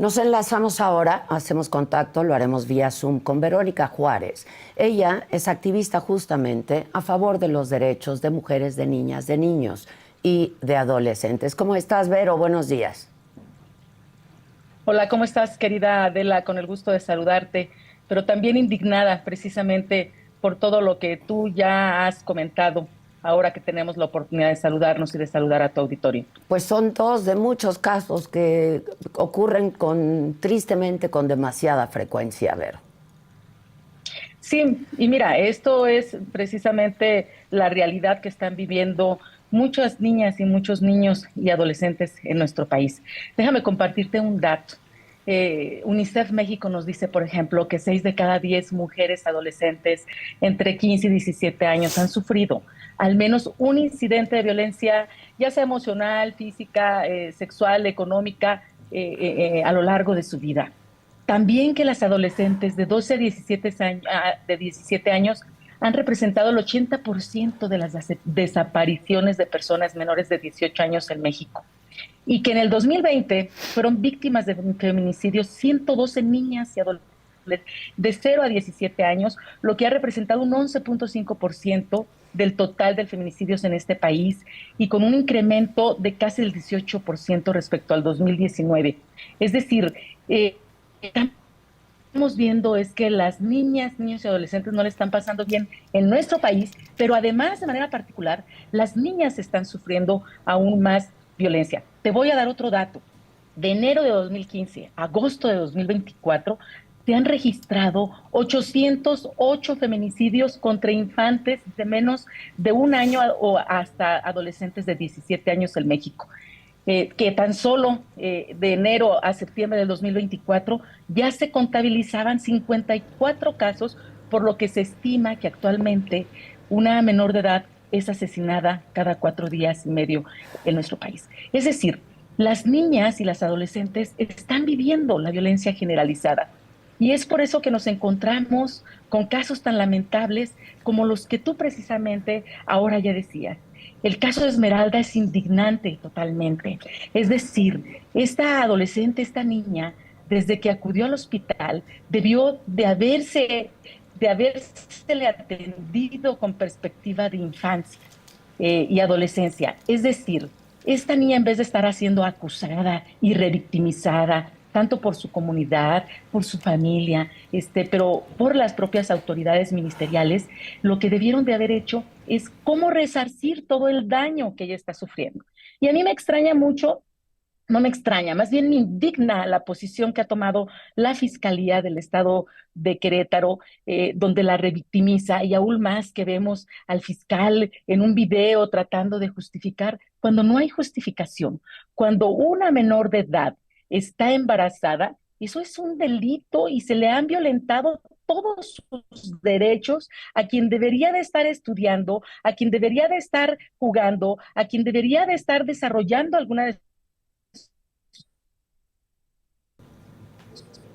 Nos enlazamos ahora, hacemos contacto, lo haremos vía Zoom con Verónica Juárez. Ella es activista justamente a favor de los derechos de mujeres, de niñas, de niños y de adolescentes. ¿Cómo estás, Vero? Buenos días. Hola, ¿cómo estás, querida Adela? Con el gusto de saludarte, pero también indignada precisamente por todo lo que tú ya has comentado, ahora que tenemos la oportunidad de saludarnos y de saludar a tu auditorio. Pues son dos de muchos casos que ocurren tristemente, con demasiada frecuencia, Vero. Sí, y mira, esto es precisamente la realidad que están viviendo muchas niñas y muchos niños y adolescentes en nuestro país. Déjame compartirte un dato. UNICEF México nos dice, por ejemplo, que 6 de cada 10 mujeres adolescentes entre 15 y 17 años han sufrido al menos un incidente de violencia, ya sea emocional, física, sexual, económica, a lo largo de su vida. También que las adolescentes de 12 a 17 años, de 17 años han representado el 80% de las desapariciones de personas menores de 18 años en México. Y que en el 2020 fueron víctimas de feminicidios 112 niñas y adolescentes de 0 a 17 años, lo que ha representado un 11.5% del total de feminicidios en este país y con un incremento de casi el 18% respecto al 2019. Es decir, estamos viendo es que las niñas, niños y adolescentes no le están pasando bien en nuestro país, pero además, de manera particular, las niñas están sufriendo aún más violencia. Te voy a dar otro dato. De enero de 2015 a agosto de 2024, se han registrado 808 feminicidios contra infantes de menos de un año o hasta adolescentes de 17 años en México. Que tan solo de enero a septiembre del 2024 ya se contabilizaban 54 casos, por lo que se estima que actualmente una menor de edad es asesinada cada 4 días y medio en nuestro país. Es decir, las niñas y las adolescentes están viviendo la violencia generalizada. Y es por eso que nos encontramos con casos tan lamentables como los que tú precisamente ahora ya decías. El caso de Esmeralda es indignante totalmente. Es decir, esta adolescente, esta niña, desde que acudió al hospital, debió de habérsele atendido con perspectiva de infancia y adolescencia. Es decir, esta niña, en vez de estar siendo acusada y revictimizada, tanto por su comunidad, por su familia, pero por las propias autoridades ministeriales, lo que debieron de haber hecho es cómo resarcir todo el daño que ella está sufriendo. Y a mí me extraña mucho, no me extraña, más bien me indigna la posición que ha tomado la Fiscalía del Estado de Querétaro, donde la revictimiza, y aún más que vemos al fiscal en un video tratando de justificar cuando no hay justificación. Cuando una menor de edad está embarazada, eso es un delito y se le han violentado todos sus derechos a quien debería de estar estudiando, a quien debería de estar jugando, a quien debería de estar desarrollando alguna de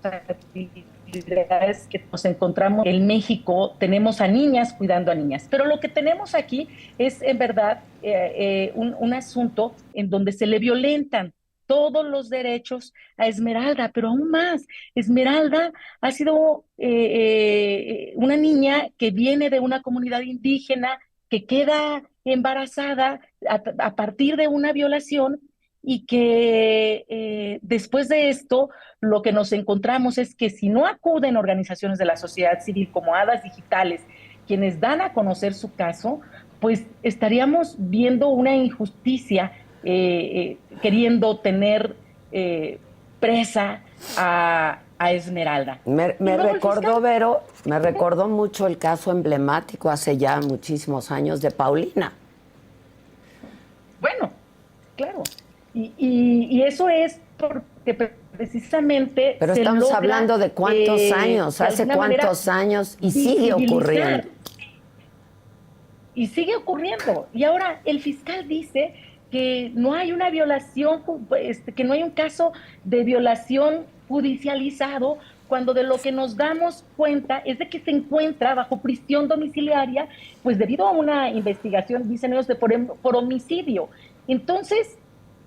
actividades que nos encontramos en México. Tenemos a niñas cuidando a niñas, pero lo que tenemos aquí es en verdad un asunto en donde se le violentan todos los derechos a Esmeralda, pero aún más, Esmeralda ha sido una niña que viene de una comunidad indígena, que queda embarazada a partir de una violación y que después de esto lo que nos encontramos es que si no acuden organizaciones de la sociedad civil como Hadas Digitales, quienes dan a conocer su caso, pues estaríamos viendo una injusticia queriendo tener presa a Esmeralda. Y Me luego el fiscal, recordó, Vero, me recordó mucho el caso emblemático hace ya muchísimos años de Paulina. bueno, claro, y eso es porque precisamente Pero se estamos logra hablando de cuántos años, de hace alguna manera cuántos años, y sigue ocurriendo. visibilizar. Y sigue ocurriendo. Y ahora el fiscal dice que no hay una violación, que no hay un caso de violación judicializado, cuando de lo que nos damos cuenta es de que se encuentra bajo prisión domiciliaria, pues debido a una investigación, dicen ellos, por homicidio. Entonces,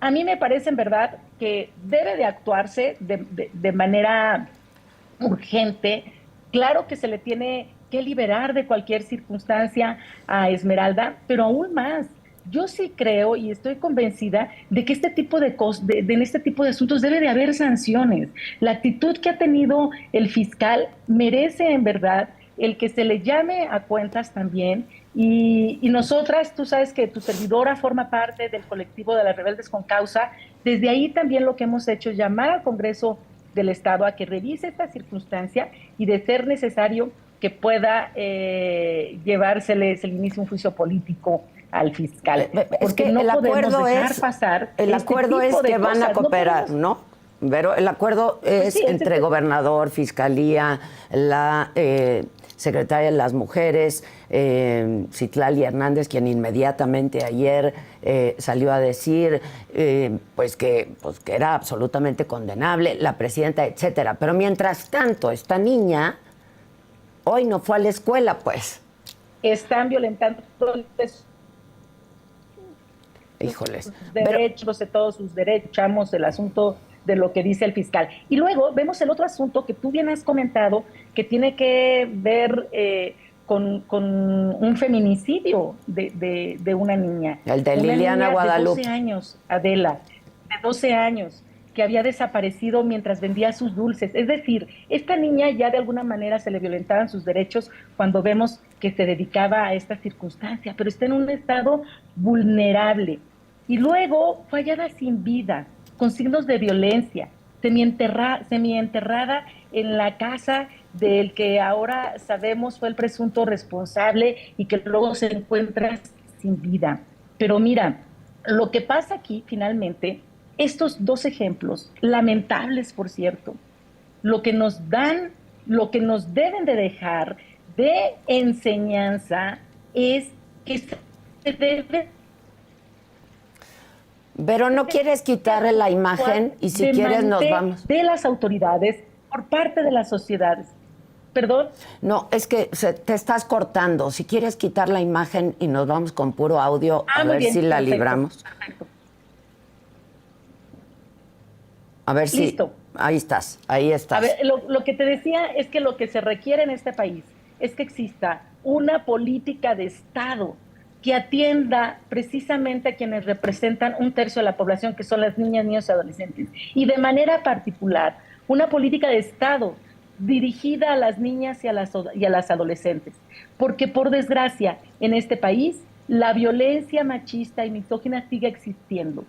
A mí me parece en verdad que debe de actuarse de manera urgente. Claro que se le tiene que liberar de cualquier circunstancia a Esmeralda, pero aún más. Yo sí creo y estoy convencida de que este tipo en este tipo de asuntos debe de haber sanciones. La actitud que ha tenido el fiscal merece en verdad el que se le llame a cuentas también. Y nosotras, tú sabes que tu servidora forma parte del colectivo de las Rebeldes con Causa. Desde ahí también lo que hemos hecho es llamar al Congreso del Estado a que revise esta circunstancia y, de ser necesario, que pueda llevársele, se le inicie un juicio político al fiscal, Es porque que no el podemos acuerdo dejar es, pasar el este acuerdo es tipo de que van cosas. a cooperar, podemos, ¿no? Pero el acuerdo pues es sí, entre gobernador, fiscalía, la secretaria de las mujeres, Citlali Hernández, quien inmediatamente ayer salió a decir pues que era absolutamente condenable, la presidenta, etcétera. Pero mientras tanto, esta niña hoy no fue a la escuela, pues. están violentando Híjoles. Pero derechos, de todos sus derechos, el asunto de lo que dice el fiscal. Y luego vemos el otro asunto que tú bien has comentado, que tiene que ver con un feminicidio de una niña. el de Una Liliana niña de 12 Guadalupe. años, Adela, de 12 años, que había desaparecido mientras vendía sus dulces. Es decir, esta niña ya de alguna manera se le violentaban sus derechos cuando vemos que se dedicaba a esta circunstancia, pero está en un estado vulnerable. Y luego fue hallada sin vida, con signos de violencia, semienterrada en la casa del que ahora sabemos fue el presunto responsable y que luego se encuentra sin vida. Pero mira, lo que pasa aquí finalmente, estos dos ejemplos, lamentables por cierto, lo que nos dan, lo que nos deben de dejar de enseñanza es que se debe Pero no quieres quitarle la imagen y si quieres nos vamos. de las autoridades por parte de las sociedades. Perdón. No, es que te estás cortando. Si quieres quitar la imagen y nos vamos con puro audio a Muy ver bien, si la perfecto, libramos. perfecto. A ver si... Listo. Ahí estás, ahí estás. A ver, lo que te decía es que lo que se requiere en este país es que exista una política de Estado que atienda precisamente a quienes representan un tercio de la población, que son las niñas, niños y adolescentes. Y de manera particular, una política de Estado dirigida a las niñas y a las adolescentes. Porque, por desgracia, en este país, la violencia machista y misógina sigue existiendo.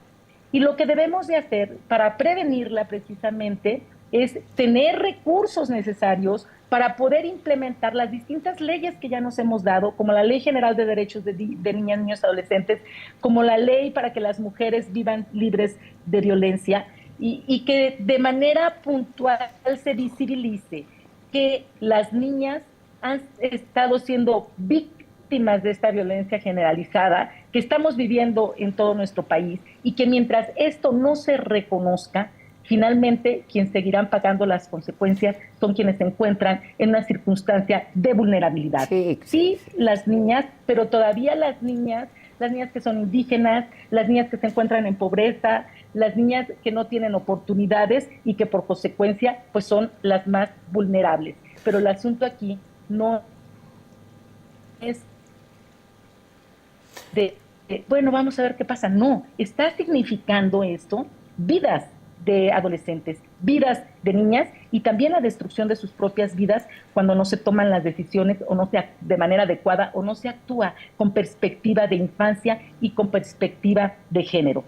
Y lo que debemos de hacer para prevenirla precisamente es tener recursos necesarios para poder implementar las distintas leyes que ya nos hemos dado, como la Ley General de Derechos de Niñas, Niños y Adolescentes, como la ley para que las mujeres vivan libres de violencia y que de manera puntual se visibilice que las niñas han estado siendo víctimas de esta violencia generalizada que estamos viviendo en todo nuestro país y que mientras esto no se reconozca, finalmente quienes seguirán pagando las consecuencias son quienes se encuentran en una circunstancia de vulnerabilidad. Sí, las niñas, pero todavía las niñas que son indígenas, las niñas que se encuentran en pobreza, las niñas que no tienen oportunidades y que por consecuencia pues son las más vulnerables. Pero el asunto aquí no es bueno, vamos a ver qué pasa. No, está significando esto vidas de adolescentes, vidas de niñas y también la destrucción de sus propias vidas cuando no se toman las decisiones o no se de manera adecuada o no se actúa con perspectiva de infancia y con perspectiva de género.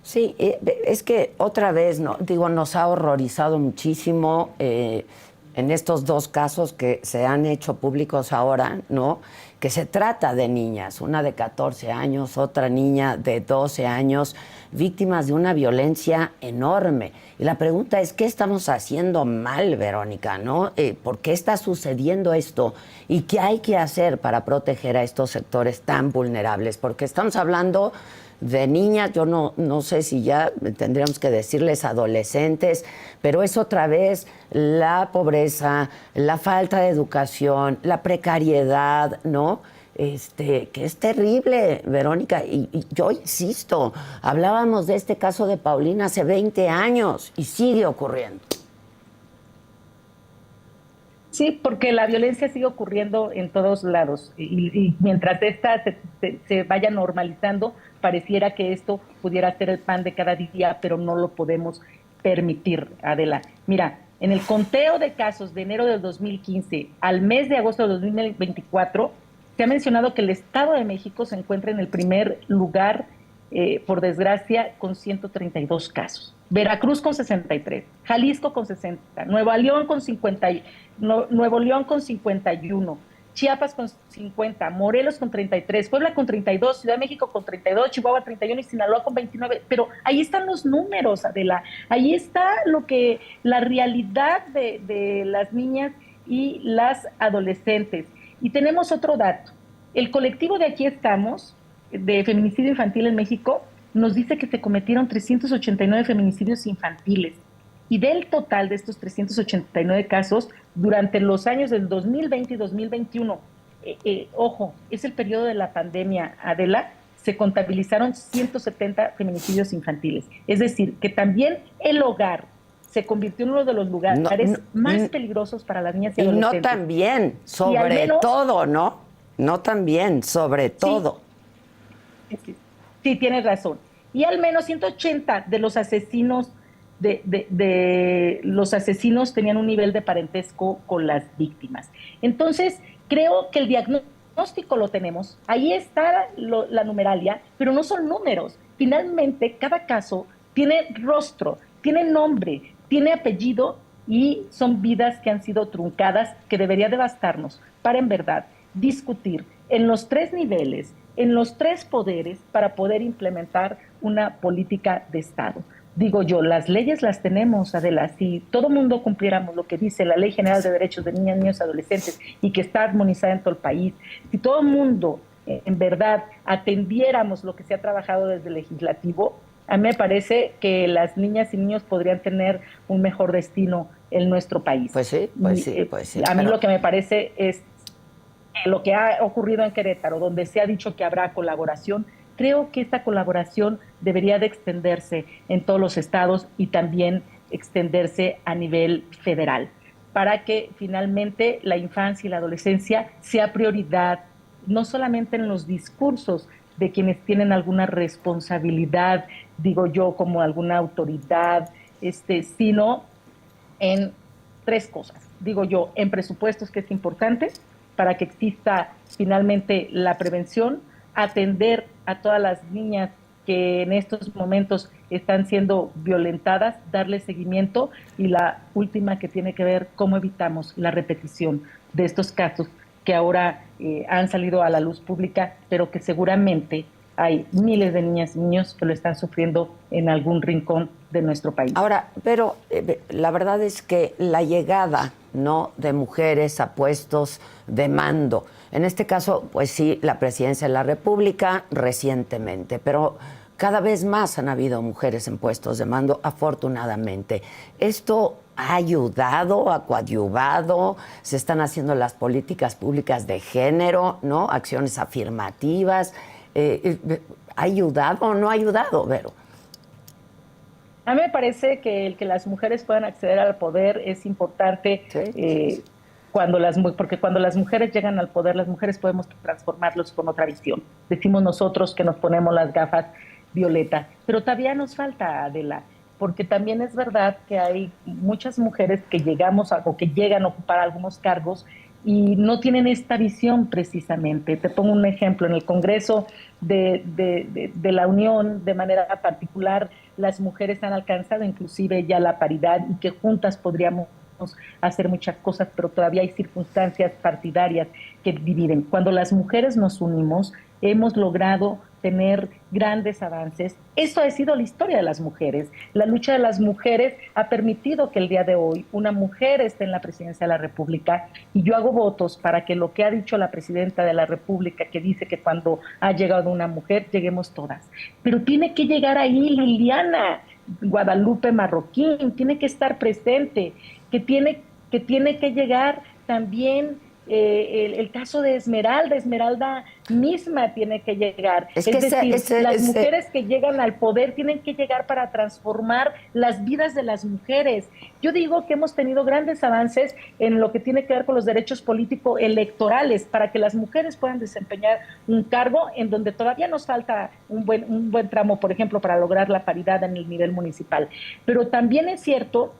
Sí, es que otra vez, no digo, nos ha horrorizado muchísimo en estos dos casos que se han hecho públicos ahora, ¿no? Que se trata de niñas, una de 14 años, otra niña de 12 años, víctimas de una violencia enorme. Y la pregunta es, ¿qué estamos haciendo mal, Verónica, no? ¿Por qué está sucediendo esto? ¿Y qué hay que hacer para proteger a estos sectores tan vulnerables? Porque estamos hablando de niñas, yo no sé si ya tendríamos que decirles adolescentes, pero es otra vez la pobreza, la falta de educación, la precariedad, ¿no? que es terrible, Verónica, y yo insisto, hablábamos de este caso de Paulina hace 20 años y sigue ocurriendo. Sí, porque la violencia sigue ocurriendo en todos lados y mientras esta se vaya normalizando, pareciera que esto pudiera ser el pan de cada día, pero no lo podemos permitir, Adela. Mira, en el conteo de casos de enero del 2015 al mes de agosto del 2024, se ha mencionado que el Estado de México se encuentra en el primer lugar, por desgracia, con 132 casos. Veracruz con 63, Jalisco con 60, Nuevo León con 51, Chiapas con 50, Morelos con 33, Puebla con 32, Ciudad de México con 32, Chihuahua 31 y Sinaloa con 29. Pero ahí están los números, Adela. Ahí está la realidad de las niñas y las adolescentes. Y tenemos otro dato. El colectivo de Aquí Estamos, de feminicidio infantil en México, nos dice que se cometieron 389 feminicidios infantiles. Y del total de estos 389 casos, durante los años del 2020 y 2021, ojo, es el periodo de la pandemia, Adela, se contabilizaron 170 feminicidios infantiles. Es decir, que también el hogar se convirtió en uno de los lugares más peligrosos para las niñas y adolescentes. Y no también, sobre todo, ¿no? No también, sobre todo. Sí, tienes razón. Y al menos 180 de los asesinos los asesinos tenían un nivel de parentesco con las víctimas. Entonces, creo que el diagnóstico lo tenemos, ahí está la numeralia, pero no son números. Finalmente, cada caso tiene rostro, tiene nombre, tiene apellido y son vidas que han sido truncadas, que debería devastarnos para en verdad discutir en los tres niveles, en los tres poderes, para poder implementar una política de Estado. Digo yo, las leyes las tenemos, Adela. Si todo mundo cumpliéramos lo que dice la Ley General de Derechos de Niñas, Niños y Adolescentes y que está armonizada en todo el país, si todo el mundo en verdad atendiéramos lo que se ha trabajado desde el legislativo, a mí me parece que las niñas y niños podrían tener un mejor destino en nuestro país. Pues sí. A mí lo que me parece es lo que ha ocurrido en Querétaro, donde se ha dicho que habrá colaboración. Creo que esta colaboración debería de extenderse en todos los estados y también extenderse a nivel federal, para que finalmente la infancia y la adolescencia sea prioridad, no solamente en los discursos de quienes tienen alguna responsabilidad, digo yo, como alguna autoridad, sino en tres cosas. Digo yo, en presupuestos, que es importante, para que exista finalmente la prevención, atender a todas las niñas que en estos momentos están siendo violentadas, darle seguimiento, y la última, que tiene que ver cómo evitamos la repetición de estos casos que ahora han salido a la luz pública, pero que seguramente hay miles de niñas y niños que lo están sufriendo en algún rincón de nuestro país. Ahora, pero la verdad es que la llegada, ¿no?, de mujeres a puestos de mando, en este caso, pues sí, la presidencia de la República recientemente, pero cada vez más han habido mujeres en puestos de mando, afortunadamente. ¿Esto ha ayudado, ha coadyuvado? ¿Se están haciendo las políticas públicas de género, ¿no?, acciones afirmativas? ¿Ha ayudado o no ha ayudado, Vero? A mí me parece que el que las mujeres puedan acceder al poder es importante. Sí. Porque cuando las mujeres llegan al poder, las mujeres podemos transformarlos con otra visión. Decimos nosotros que nos ponemos las gafas violeta, pero todavía nos falta, Adela, porque también es verdad que hay muchas mujeres que o que llegan a ocupar algunos cargos y no tienen esta visión precisamente. Te pongo un ejemplo: en el Congreso de la Unión, de manera particular, las mujeres han alcanzado inclusive ya la paridad, y que juntas podríamos hacer muchas cosas, pero todavía hay circunstancias partidarias que dividen. Cuando las mujeres nos unimos, hemos logrado tener grandes avances. Eso ha sido la historia de las mujeres. La lucha de las mujeres ha permitido que el día de hoy una mujer esté en la presidencia de la República, y yo hago votos para que lo que ha dicho la presidenta de la República, que dice que cuando ha llegado una mujer, lleguemos todas. Pero tiene que llegar ahí Liliana Guadalupe Marroquín, tiene que estar presente, que tiene que llegar también el caso de Esmeralda. Esmeralda misma tiene que llegar. Es decir, las mujeres que llegan al poder tienen que llegar para transformar las vidas de las mujeres. Yo digo que hemos tenido grandes avances en lo que tiene que ver con los derechos político-electorales para que las mujeres puedan desempeñar un cargo en donde todavía nos falta un buen tramo, por ejemplo, para lograr la paridad en el nivel municipal. Pero también es cierto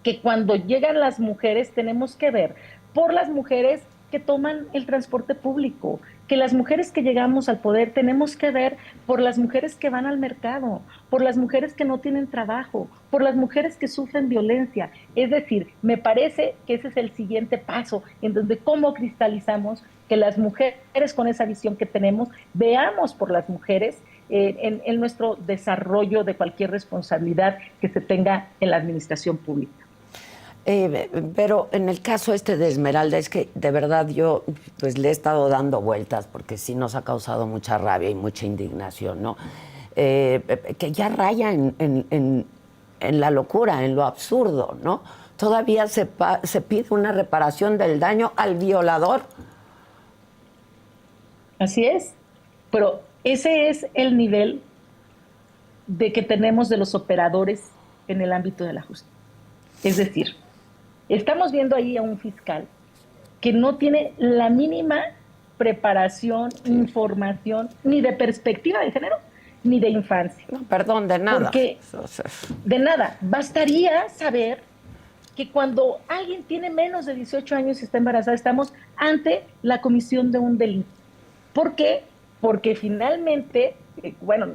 que cuando llegan las mujeres tenemos que ver por las mujeres que toman el transporte público, que las mujeres que llegamos al poder tenemos que ver por las mujeres que van al mercado, por las mujeres que no tienen trabajo, por las mujeres que sufren violencia. Es decir, me parece que ese es el siguiente paso, en donde cómo cristalizamos que las mujeres con esa visión que tenemos, veamos por las mujeres en nuestro desarrollo de cualquier responsabilidad que se tenga en la administración pública. Pero en el caso de Esmeralda, es que de verdad yo pues le he estado dando vueltas porque sí nos ha causado mucha rabia y mucha indignación, ¿no? Que ya raya en la locura, en lo absurdo, ¿no? Todavía se pide una reparación del daño al violador. Así es, pero ese es el nivel de que tenemos de los operadores en el ámbito de la justicia. Es decir, estamos viendo ahí a un fiscal que no tiene la mínima preparación, información, ni de perspectiva de género, ni de infancia. No, perdón, de nada. Porque de nada. Bastaría saber que cuando alguien tiene menos de 18 años y está embarazada, estamos ante la comisión de un delito. ¿Por qué? Porque finalmente, bueno,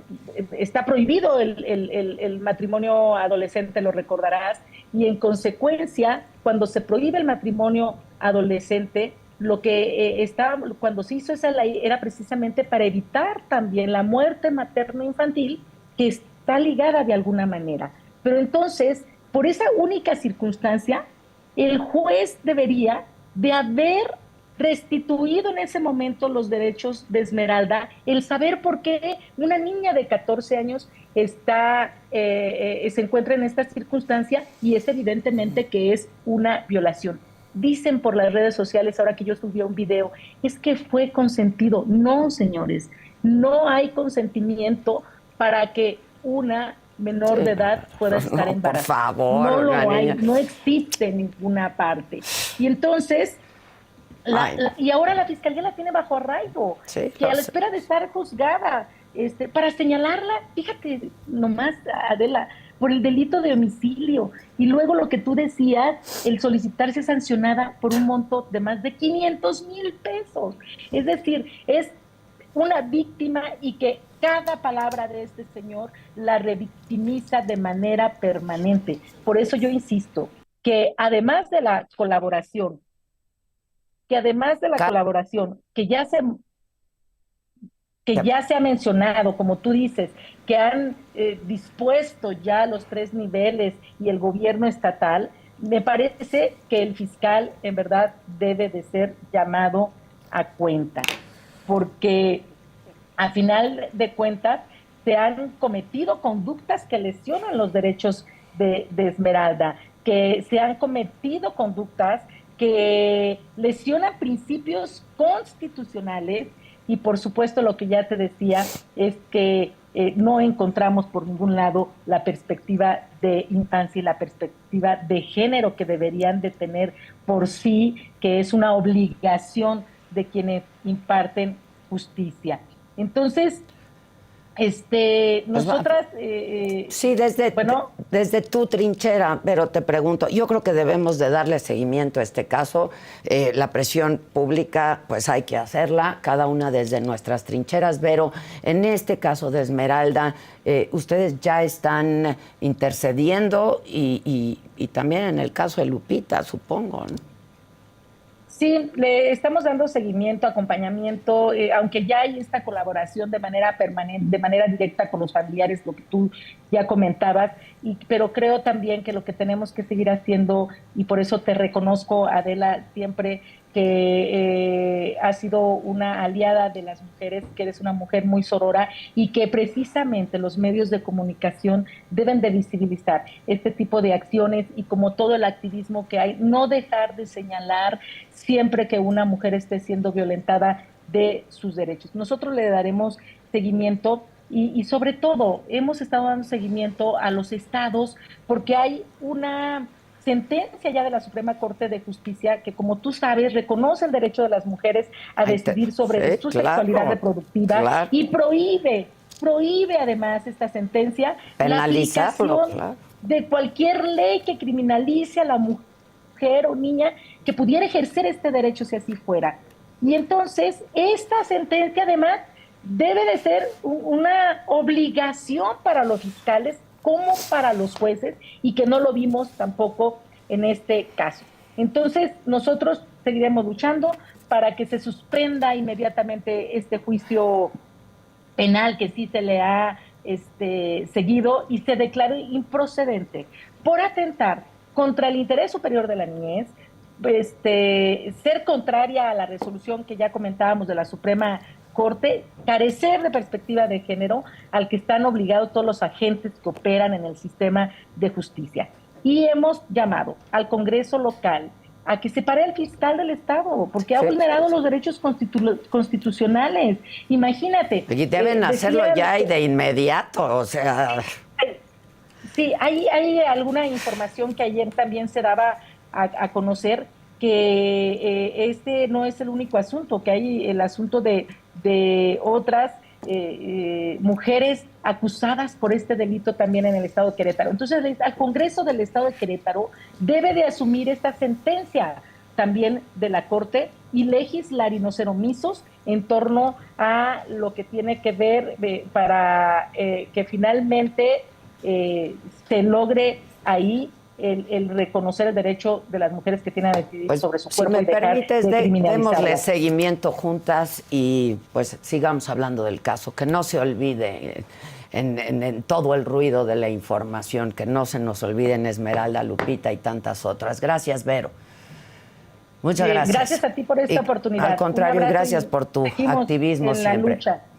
está prohibido el matrimonio adolescente, lo recordarás, y en consecuencia, cuando se prohíbe el matrimonio adolescente, lo que cuando se hizo esa ley era precisamente para evitar también la muerte materno-infantil que está ligada de alguna manera. Pero entonces, por esa única circunstancia, el juez debería de haber restituido en ese momento los derechos de Esmeralda, el saber por qué una niña de 14 años se encuentra en esta circunstancia y es evidentemente que es una violación. Dicen por las redes sociales, ahora que yo subí un video, es que fue consentido. No, señores, no hay consentimiento para que una menor de edad pueda estar embarazada. Por favor, no lo hay, no existe en ninguna parte. Y entonces y ahora la fiscalía la tiene bajo arraigo, que a la espera de estar juzgada, para señalarla, fíjate nomás, Adela, por el delito de homicidio. Y luego lo que tú decías, el solicitarse sancionada por un monto de más de 500,000 pesos. Es decir, es una víctima y que cada palabra de este señor la revictimiza de manera permanente. Por eso yo insisto que además de la colaboración, que ya se ha mencionado, como tú dices, que han dispuesto ya los 3 niveles y el gobierno estatal, me parece que el fiscal en verdad debe de ser llamado a cuenta, porque a final de cuentas se han cometido conductas que lesionan los derechos de Esmeralda, que se han cometido conductas que lesionan principios constitucionales y por supuesto lo que ya te decía es que no encontramos por ningún lado la perspectiva de infancia y la perspectiva de género que deberían de tener por sí, que es una obligación de quienes imparten justicia. Entonces, nosotras... sí, desde tu trinchera, pero te pregunto, yo creo que debemos de darle seguimiento a este caso. La presión pública, pues hay que hacerla, cada una desde nuestras trincheras, pero en este caso de Esmeralda, ustedes ya están intercediendo y también en el caso de Lupita, supongo, ¿no? Sí, le estamos dando seguimiento, acompañamiento, aunque ya hay esta colaboración de manera permanente, de manera directa con los familiares, lo que tú ya comentabas, pero creo también que lo que tenemos que seguir haciendo, y por eso te reconozco, Adela, siempre que has sido una aliada de las mujeres, que eres una mujer muy sorora y que precisamente los medios de comunicación deben de visibilizar este tipo de acciones y como todo el activismo que hay, no dejar de señalar siempre que una mujer esté siendo violentada de sus derechos. Nosotros le daremos seguimiento y sobre todo hemos estado dando seguimiento a los estados porque hay una sentencia ya de la Suprema Corte de Justicia que, como tú sabes, reconoce el derecho de las mujeres a decidir sobre sí, su claro, sexualidad reproductiva claro. y prohíbe además esta sentencia la Penalizarlo, aplicación claro. de cualquier ley que criminalice a la mujer o niña que pudiera ejercer este derecho si así fuera. Y entonces, esta sentencia además debe de ser una obligación para los fiscales como para los jueces y que no lo vimos tampoco en este caso. Entonces, nosotros seguiremos luchando para que se suspenda inmediatamente este juicio penal que sí se le ha seguido y se declare improcedente por atentar contra el interés superior de la niñez, ser contraria a la resolución que ya comentábamos de la Suprema Corte, carecer de perspectiva de género al que están obligados todos los agentes que operan en el sistema de justicia. Y hemos llamado al Congreso local a que se pare el fiscal del Estado, porque ha vulnerado los derechos constitucionales. Imagínate. Y deben hacerlo ya y de inmediato, o sea. Sí, hay alguna información que ayer también se daba a conocer que este no es el único asunto, que hay el asunto de otras mujeres acusadas por este delito también en el estado de Querétaro. Entonces, al Congreso del estado de Querétaro debe de asumir esta sentencia también de la Corte y legislar y no ser omisos en torno a lo que tiene que ver para que finalmente se logre ahí el reconocer el derecho de las mujeres que tienen a decidir pues, sobre su si cuerpo. me y dejar permites, de démosle criminalizarlas. seguimiento juntas y pues sigamos hablando del caso, que no se olvide en todo el ruido de la información, que no se nos olviden Esmeralda, Lupita y tantas otras. Gracias, Vero. Muchas gracias. Gracias a ti por esta oportunidad. Al contrario, gracias por tu activismo en la siempre. lucha.